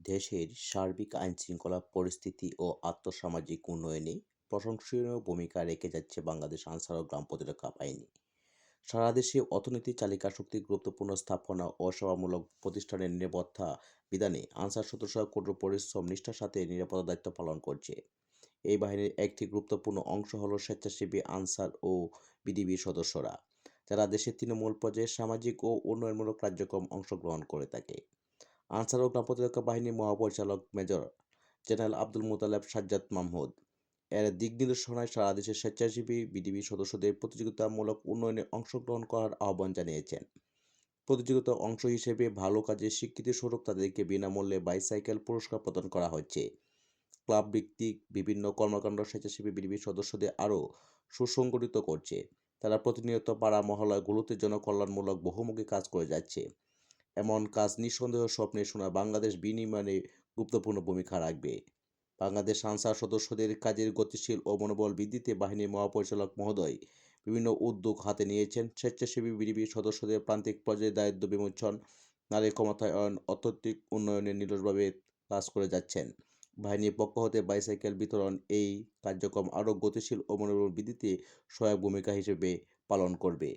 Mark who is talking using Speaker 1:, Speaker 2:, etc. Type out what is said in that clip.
Speaker 1: দেশের সার্বিক আইনশৃঙ্খলা পরিস্থিতি ও আর্থসামাজিক উন্নয়নে প্রশংসনীয় ভূমিকা রেখে যাচ্ছে বাংলাদেশ আনসার ও গ্রাম প্রতিরক্ষা বাহিনী। সারা দেশে অর্থনীতি চালিকা শক্তির গুরুত্বপূর্ণ স্থাপনা ও সেবামূলক প্রতিষ্ঠানের নিরাপত্তা বিধানে আনসার সদস্যরা কঠোর পরিশ্রম নিষ্ঠার সাথে নিরাপত্তা দায়িত্ব পালন করছে। এই বাহিনীর একটি গুরুত্বপূর্ণ অংশ হল স্বেচ্ছাসেবী আনসার ও বিডিবির সদস্যরা, যারা দেশের তৃণমূল পর্যায়ে সামাজিক ও উন্নয়নমূলক কার্যক্রম অংশগ্রহণ করে থাকে। আনসার ও গ্রাম প্রতিরক্ষা বাহিনীর মহাপরিচালক মেজর জেনারেল আব্দুল মোতালেব সাজ্জাদ মাহমুদ এর দিক নির্দেশনায় সারা দেশের স্বেচ্ছাসেবী বিডিবি সদস্যদের প্রতিযোগিতামূলক উন্নয়নে অংশগ্রহণ করার আহ্বান জানিয়েছেন। প্রতিযোগিতার অংশ হিসেবে ভালো কাজের স্বীকৃতিস্বরূপ তাদেরকে বিনামূল্যে বাইসাইকেল পুরস্কার প্রদান করা হচ্ছে। ক্লাব ভিত্তিক বিভিন্ন কর্মকাণ্ড স্বেচ্ছাসেবী বিডিবির সদস্যদের আরও সুসংগঠিত করছে। তারা প্রতিনিয়ত পাড়া মহল্লাগুলোতে জনকল্যাণমূলক বহুমুখী কাজ করে যাচ্ছে। এমন কাজ নিঃসন্দেহ স্বপ্নের সোনা বাংলাদেশ বিনির্মাণে গুরুত্বপূর্ণ ভূমিকা রাখবে। বাংলাদেশ আনসার সদস্যদের কাজের গতিশীল ও মনোবল বৃদ্ধিতে বাহিনীর মহাপরিচালক মহোদয় বিভিন্ন উদ্যোগ হাতে নিয়েছেন। স্বেচ্ছাসেবী বিডিবির সদস্যদের প্রান্তিক পর্যায়ে দায়িত্ব বিমোচন, নারী ক্ষমতায়ন, অর্থনৈতিক উন্নয়নে নিরলসভাবে কাজ করে যাচ্ছেন। বাহিনীর পক্ষ হতে বাইসাইকেল বিতরণ এই কার্যক্রম আরও গতিশীল ও মনোবল বৃদ্ধিতে সহায়ক ভূমিকা হিসেবে পালন করবে।